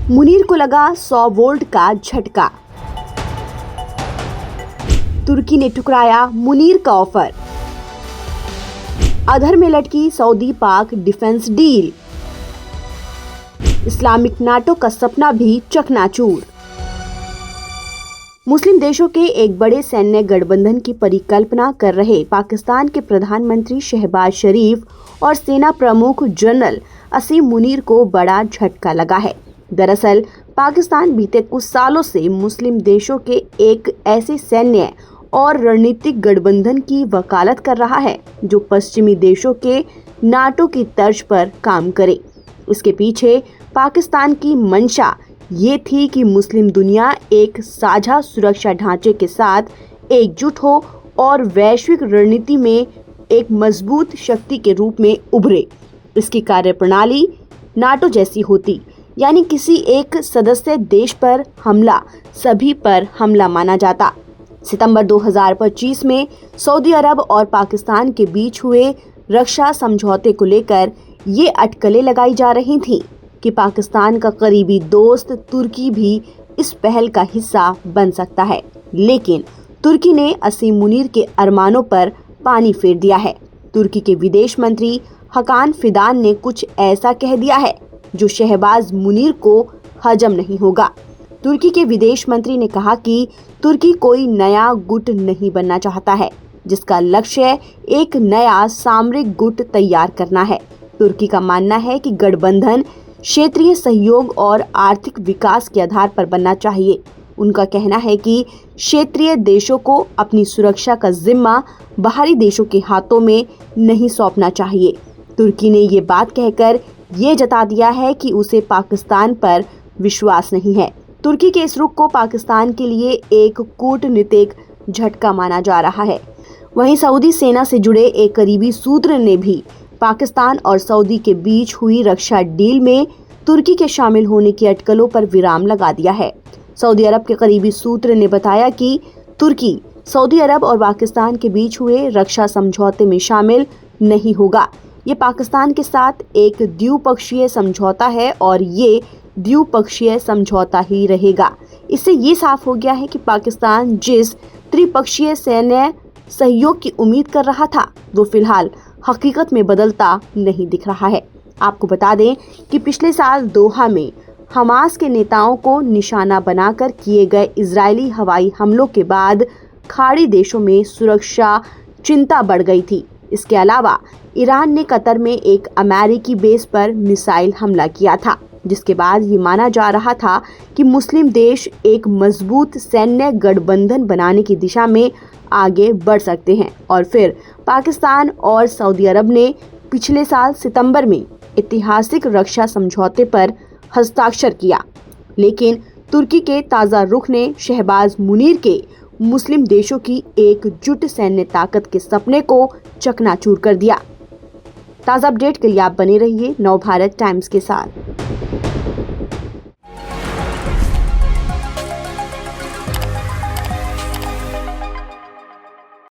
मुनीर को लगा 100 वोल्ट का झटका। तुर्की ने ठुकराया मुनीर का ऑफर। अधर में लटकी सऊदी पाक डिफेंस डील। इस्लामिक नाटो का सपना भी चकनाचूर। मुस्लिम देशों के एक बड़े सैन्य गठबंधन की परिकल्पना कर रहे पाकिस्तान के प्रधानमंत्री शहबाज शरीफ और सेना प्रमुख जनरल असीम मुनीर को बड़ा झटका लगा है। दरअसल पाकिस्तान बीते कुछ सालों से मुस्लिम देशों के एक ऐसे सैन्य और रणनीतिक गठबंधन की वकालत कर रहा है जो पश्चिमी देशों के नाटो की तर्ज पर काम करे। इसके पीछे पाकिस्तान की मंशा ये थी कि मुस्लिम दुनिया एक साझा सुरक्षा ढांचे के साथ एकजुट हो और वैश्विक रणनीति में एक मजबूत शक्ति के रूप में उभरे। इसकी कार्यप्रणाली नाटो जैसी होती, यानी किसी एक सदस्य देश पर हमला सभी पर हमला माना जाता। सितंबर 2025 में सऊदी अरब और पाकिस्तान के बीच हुए रक्षा समझौते को लेकर ये अटकलें लगाई जा रही थीं कि पाकिस्तान का करीबी दोस्त तुर्की भी इस पहल का हिस्सा बन सकता है। लेकिन तुर्की ने असीम मुनीर के अरमानों पर पानी फेर दिया है। तुर्की के विदेश मंत्री हकान फिदान ने कुछ ऐसा कह दिया है जो शहबाज मुनीर को हजम नहीं होगा। तुर्की के विदेश मंत्री ने कहा कि तुर्की कोई नया गुट नहीं बनना चाहता है, जिसका लक्ष्य एक नया सामरिक गुट तैयार करना है। तुर्की का मानना है कि गठबंधन क्षेत्रीय सहयोग और आर्थिक विकास के आधार पर बनना चाहिए। उनका कहना है कि क्षेत्रीय देशों को अपनी सुरक्षा का जिम्मा बाहरी देशों के हाथों में नहीं सौंपना चाहिए। तुर्की ने ये बात कहकर ये जता दिया है कि उसे पाकिस्तान पर विश्वास नहीं है। तुर्की के इस रुख को पाकिस्तान के लिए एक कूटनीतिक झटका माना जा रहा है। वहीं सऊदी सेना से जुड़े एक करीबी सूत्र ने भी पाकिस्तान और सऊदी के बीच हुई रक्षा डील में तुर्की के शामिल होने की अटकलों पर विराम लगा दिया है। सऊदी अरब के करीबी सूत्र ने बताया कि तुर्की सऊदी अरब और पाकिस्तान के बीच हुए रक्षा समझौते में शामिल नहीं होगा। ये पाकिस्तान के साथ एक द्विपक्षीय समझौता है और ये द्विपक्षीय समझौता ही रहेगा। इससे ये साफ हो गया है कि पाकिस्तान जिस त्रिपक्षीय सैन्य सहयोग की उम्मीद कर रहा था वो फिलहाल हकीकत में बदलता नहीं दिख रहा है। आपको बता दें कि पिछले साल दोहा में हमास के नेताओं को निशाना बनाकर किए गए इजरायली हवाई हमलों के बाद खाड़ी देशों में सुरक्षा चिंता बढ़ गई थी। इसके अलावा ईरान ने कतर में एक अमेरिकी बेस पर मिसाइल हमला किया था, जिसके बाद ये माना जा रहा था कि मुस्लिम देश एक मजबूत सैन्य गठबंधन बनाने की दिशा में आगे बढ़ सकते हैं। और फिर पाकिस्तान और सऊदी अरब ने पिछले साल सितंबर में ऐतिहासिक रक्षा समझौते पर हस्ताक्षर किया। लेकिन तुर्की के ताज़ा रुख ने शहबाज मुनीर के मुस्लिम देशों की एकजुट सैन्य ताकत के सपने को चकनाचूर कर दिया। ताज़ा अपडेट के लिए आप बने रहिए नवभारत टाइम्स के साथ।